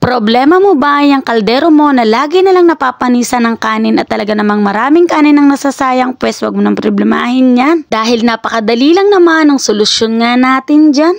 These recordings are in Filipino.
Problema mo ba yung kaldero mo na lagi na lang napapanisan ng kanin at talaga namang maraming kanin ang nasasayang? Pwes wag mo nang problemahin yan. Dahil napakadali lang naman ang solusyon nga natin dyan.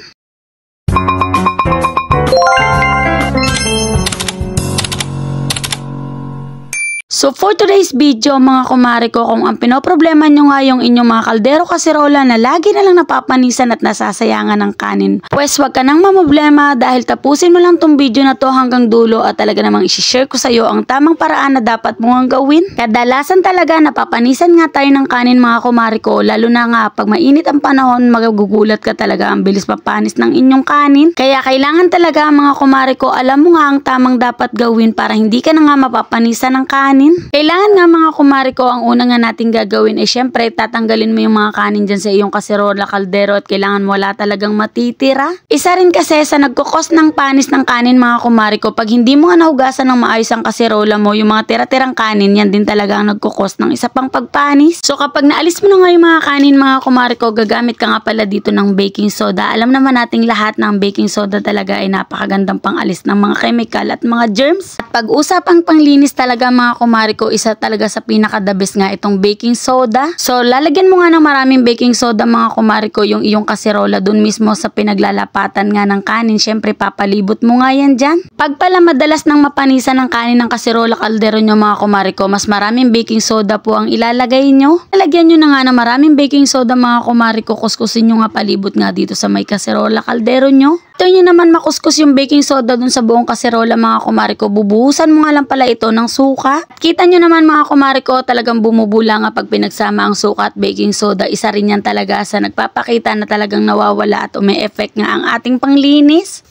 So for today's video mga kumare ko, kung ang pinoproblema nyo nga yung inyong mga kaldero kasirola na lagi na lang napapanisan at nasasayangan ng kanin, pues wag ka nang mamoblema dahil tapusin mo lang tong video na to hanggang dulo at talaga namang isi-share ko sa iyo ang tamang paraan na dapat mo ang gawin. Kadalasan talaga napapanisan nga tayo ng kanin mga kumare ko, lalo na nga pag mainit ang panahon, magugulat ka talaga ang bilis mapanis ng inyong kanin. Kaya kailangan talaga mga kumare ko, alam mo nga ang tamang dapat gawin para hindi ka na nga mapapanisan ng kanin. Kailangan nga mga kumare ko, ang una nga natin gagawin ay syempre tatanggalin mo yung mga kanin dyan sa iyong kaserola, kaldero at kailangan wala talagang matitira. Isa rin kasi sa nagkukos ng panis ng kanin mga kumare ko, pag hindi mo nga nahugasan ng maayos ang kaserola mo, yung mga tira-tirang kanin, yan din talaga ang nagkukos ng isa pang pagpanis. So kapag naalis mo na nga yung mga kanin mga kumare ko, gagamit ka nga pala dito ng baking soda. Alam naman nating lahat ng baking soda talaga ay napakagandang pangalis ng mga chemical at mga germs. At pag-usapang panglinis talaga mga kumare ko, isa talaga sa pinaka-the best nga itong baking soda. So lalagyan mo nga ng maraming baking soda mga kumare ko yung iyong kaserola dun mismo sa pinaglalapatan nga ng kanin. Syempre papalibot mo nga yan dyan. Pag pala madalas nang mapanisan ng kanin ng kaserola, kaldero nyo mga kumare ko, mas maraming baking soda po ang ilalagay nyo. Lalagyan nyo na nga ng maraming baking soda mga kumare ko, kuskusin nyo nga palibot nga dito sa may kaserola, kaldero nyo. After nyo naman makuskus yung baking soda dun sa buong kaserola mga kumare ko, bubuhusan mo nga lang pala ito ng suka. Kita nyo naman mga kumare ko, talagang bumubula nga pag pinagsama ang suka at baking soda. Isa rin yan talaga sa nagpapakita na talagang nawawala at umi-effect nga ang ating panglinis.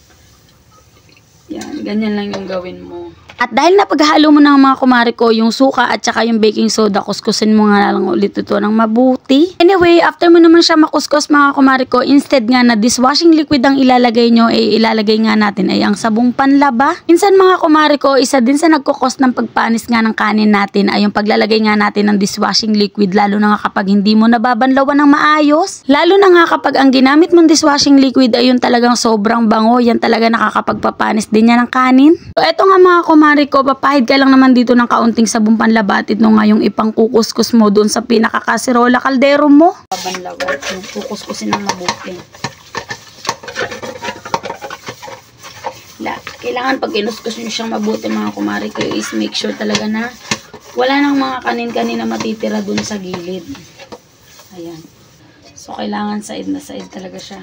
Yan, ganyan lang yung gawin mo. At dahil napaghalo mo ng mga kumare ko yung suka at saka yung baking soda, kuskusin mo nga lang ulit ito ng mabuti. Anyway, after mo naman siya makuskus mga kumare ko, instead nga na dishwashing liquid ang ilalagay nyo, ilalagay nga natin ay ang sabong panlaba. Minsan mga kumare ko, isa din sa nagkukos ng pagpanis nga ng kanin natin ay yung paglalagay nga natin ng dishwashing liquid, lalo na nga kapag hindi mo nababanlawan ng maayos. Lalo na nga kapag ang ginamit mong dishwashing liquid ay yung talagang sobrang bango, yan talaga nakakapagpapanis din yan ng kanin. So eto nga mga kumare ko, papahid ka lang naman dito ng kaunting sabong panlabat. Ito nga yung ipang kukuskus mo doon sa pinakakaserola, kaldero mo. Pabanlawan, kukuskusin ng mabuti. Kailangan pag kinuskus nyo siyang mabuti mga kumare ko, is make sure talaga na wala nang mga kanin-kanin na matitira doon sa gilid. Ayan. So kailangan side na side talaga siya.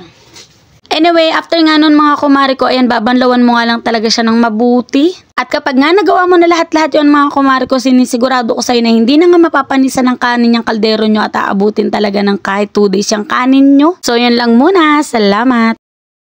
Anyway, after nga nun mga kumare ko, ayan, babanlawan mo nga lang talaga siya ng mabuti. At kapag nga nagawa mo na lahat-lahat yun mga kumare ko, sinisigurado ko sa'yo na hindi na nga mapapanisan ng kanin yung kaldero nyo at aabutin talaga ng kahit 2 days yung kanin nyo. So yan lang muna. Salamat!